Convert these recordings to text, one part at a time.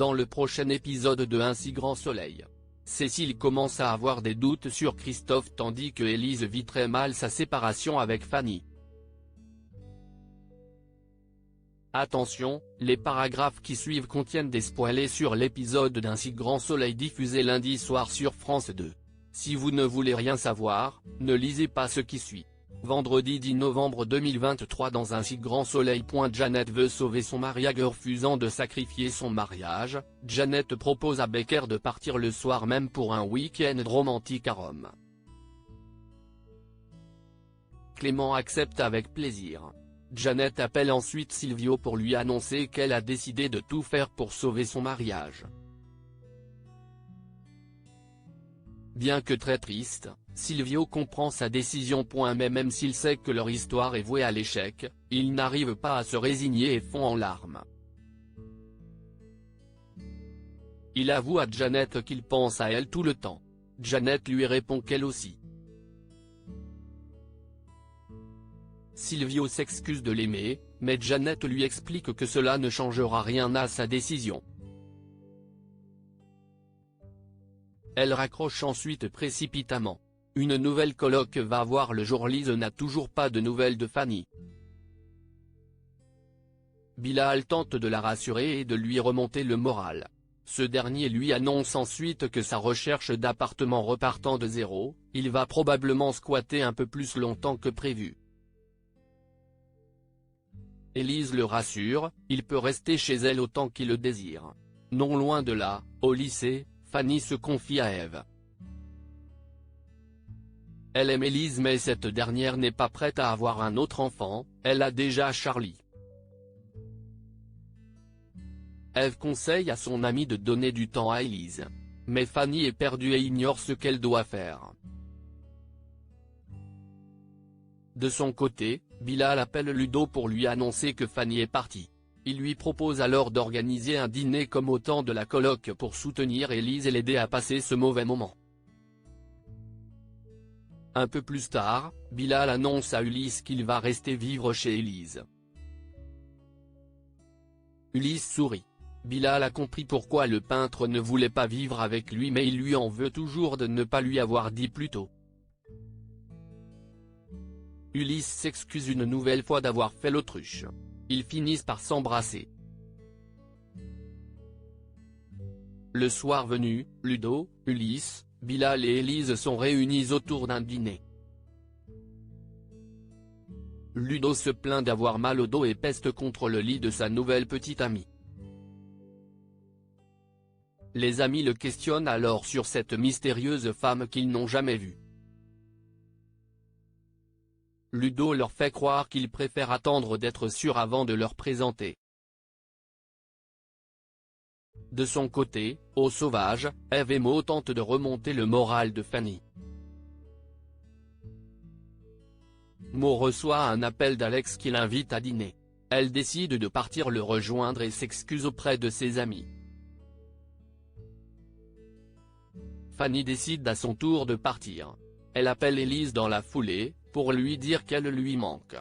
Dans le prochain épisode de Un si grand soleil, Cécile commence à avoir des doutes sur Christophe tandis que Élise vit très mal sa séparation avec Fanny. Attention, les paragraphes qui suivent contiennent des spoilers sur l'épisode d'Un si grand soleil diffusé lundi soir sur France 2. Si vous ne voulez rien savoir, ne lisez pas ce qui suit. Vendredi 10 novembre 2023 dans Un si grand soleil. Janet veut sauver son mari en refusant de sacrifier son mariage. Janet propose à Becker de partir le soir même pour un week-end romantique à Rome. Clément accepte avec plaisir. Janet appelle ensuite Silvio pour lui annoncer qu'elle a décidé de tout faire pour sauver son mariage. Bien que très triste, Silvio comprend sa décision. Mais même s'il sait que leur histoire est vouée à l'échec, il n'arrive pas à se résigner et fond en larmes. Il avoue à Janet qu'il pense à elle tout le temps. Janet lui répond qu'elle aussi. Silvio s'excuse de l'aimer, mais Janet lui explique que cela ne changera rien à sa décision. Elle raccroche ensuite précipitamment. Une nouvelle colloque va voir le jour. Lise n'a toujours pas de nouvelles de Fanny. Bilal tente de la rassurer et de lui remonter le moral. Ce dernier lui annonce ensuite que sa recherche d'appartement repartant de zéro, il va probablement squatter un peu plus longtemps que prévu. Élise le rassure, il peut rester chez elle autant qu'il le désire. Non loin de là, au lycée, Fanny se confie à Ève. Elle aime Élise mais cette dernière n'est pas prête à avoir un autre enfant, elle a déjà Charlie. Ève conseille à son amie de donner du temps à Élise. Mais Fanny est perdue et ignore ce qu'elle doit faire. De son côté, Bilal appelle Ludo pour lui annoncer que Fanny est partie. Il lui propose alors d'organiser un dîner comme au temps de la colloque pour soutenir Élise et l'aider à passer ce mauvais moment. Un peu plus tard, Bilal annonce à Ulysse qu'il va rester vivre chez Élise. Ulysse sourit. Bilal a compris pourquoi le peintre ne voulait pas vivre avec lui mais il lui en veut toujours de ne pas lui avoir dit plus tôt. Ulysse s'excuse une nouvelle fois d'avoir fait l'autruche. Ils finissent par s'embrasser. Le soir venu, Ludo, Ulysse, Bilal et Élise sont réunis autour d'un dîner. Ludo se plaint d'avoir mal au dos et peste contre le lit de sa nouvelle petite amie. Les amis le questionnent alors sur cette mystérieuse femme qu'ils n'ont jamais vue. Ludo leur fait croire qu'il préfère attendre d'être sûr avant de leur présenter. De son côté, au sauvage, Ève et Mo tentent de remonter le moral de Fanny. Mo reçoit un appel d'Alex qui l'invite à dîner. Elle décide de partir le rejoindre et s'excuse auprès de ses amis. Fanny décide à son tour de partir. Elle appelle Élise dans la foulée, pour lui dire qu'elle lui manque.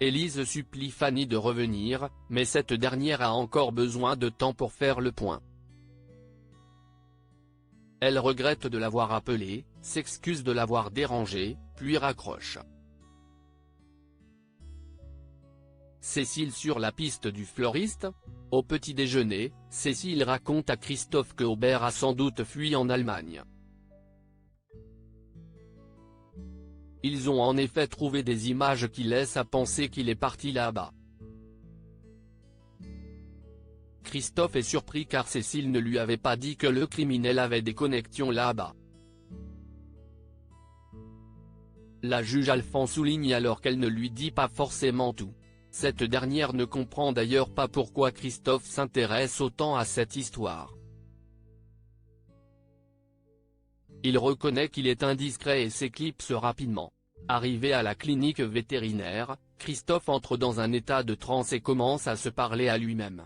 Élise supplie Fanny de revenir, mais cette dernière a encore besoin de temps pour faire le point. Elle regrette de l'avoir appelée, s'excuse de l'avoir dérangée, puis raccroche. Cécile sur la piste du fleuriste. Au petit déjeuner, Cécile raconte à Christophe que Aubert a sans doute fui en Allemagne. Ils ont en effet trouvé des images qui laissent à penser qu'il est parti là-bas. Christophe est surpris car Cécile ne lui avait pas dit que le criminel avait des connexions là-bas. La juge Alphand souligne alors qu'elle ne lui dit pas forcément tout. Cette dernière ne comprend d'ailleurs pas pourquoi Christophe s'intéresse autant à cette histoire. Il reconnaît qu'il est indiscret et s'éclipse rapidement. Arrivé à la clinique vétérinaire, Christophe entre dans un état de transe et commence à se parler à lui-même.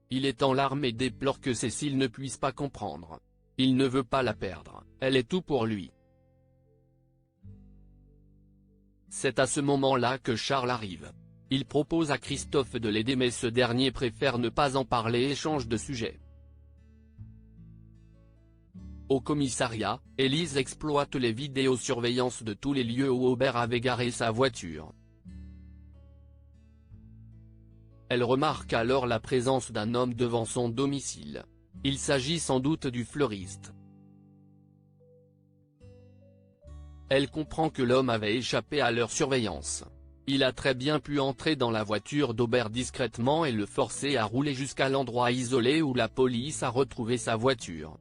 Il est en larmes et déplore que Cécile ne puisse pas comprendre. Il ne veut pas la perdre, elle est tout pour lui. C'est à ce moment-là que Charles arrive. Il propose à Christophe de l'aider mais ce dernier préfère ne pas en parler et change de sujet. Au commissariat, Élise exploite les vidéosurveillances de tous les lieux où Aubert avait garé sa voiture. Elle remarque alors la présence d'un homme devant son domicile. Il s'agit sans doute du fleuriste. Elle comprend que l'homme avait échappé à leur surveillance. Il a très bien pu entrer dans la voiture d'Aubert discrètement et le forcer à rouler jusqu'à l'endroit isolé où la police a retrouvé sa voiture.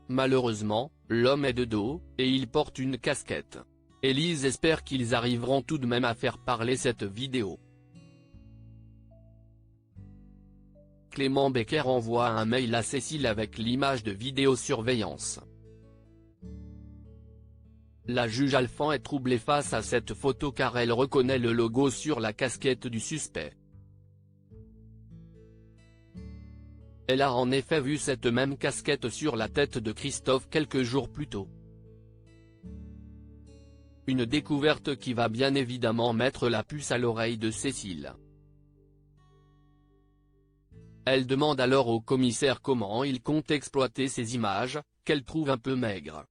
Malheureusement, l'homme est de dos, et il porte une casquette. Élise espère qu'ils arriveront tout de même à faire parler cette vidéo. Clément Becker envoie un mail à Cécile avec l'image de vidéosurveillance. La juge Alphand est troublée face à cette photo car elle reconnaît le logo sur la casquette du suspect. Elle a en effet vu cette même casquette sur la tête de Christophe quelques jours plus tôt. Une découverte qui va bien évidemment mettre la puce à l'oreille de Cécile. Elle demande alors au commissaire comment il compte exploiter ces images, qu'elle trouve un peu maigres.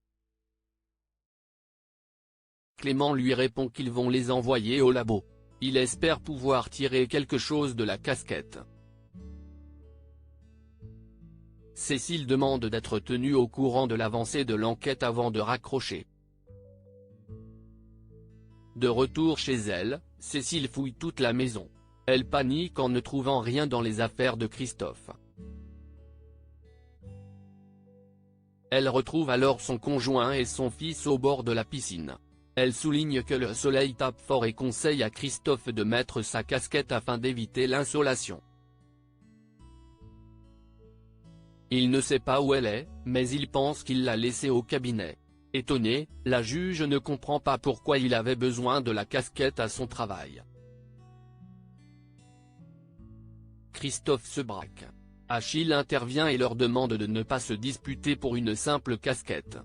Clément lui répond qu'ils vont les envoyer au labo. Il espère pouvoir tirer quelque chose de la casquette. Cécile demande d'être tenue au courant de l'avancée de l'enquête avant de raccrocher. De retour chez elle, Cécile fouille toute la maison. Elle panique en ne trouvant rien dans les affaires de Christophe. Elle retrouve alors son conjoint et son fils au bord de la piscine. Elle souligne que le soleil tape fort et conseille à Christophe de mettre sa casquette afin d'éviter l'insolation. Il ne sait pas où elle est, mais il pense qu'il l'a laissée au cabinet. Étonnée, la juge ne comprend pas pourquoi il avait besoin de la casquette à son travail. Christophe se braque. Achille intervient et leur demande de ne pas se disputer pour une simple casquette.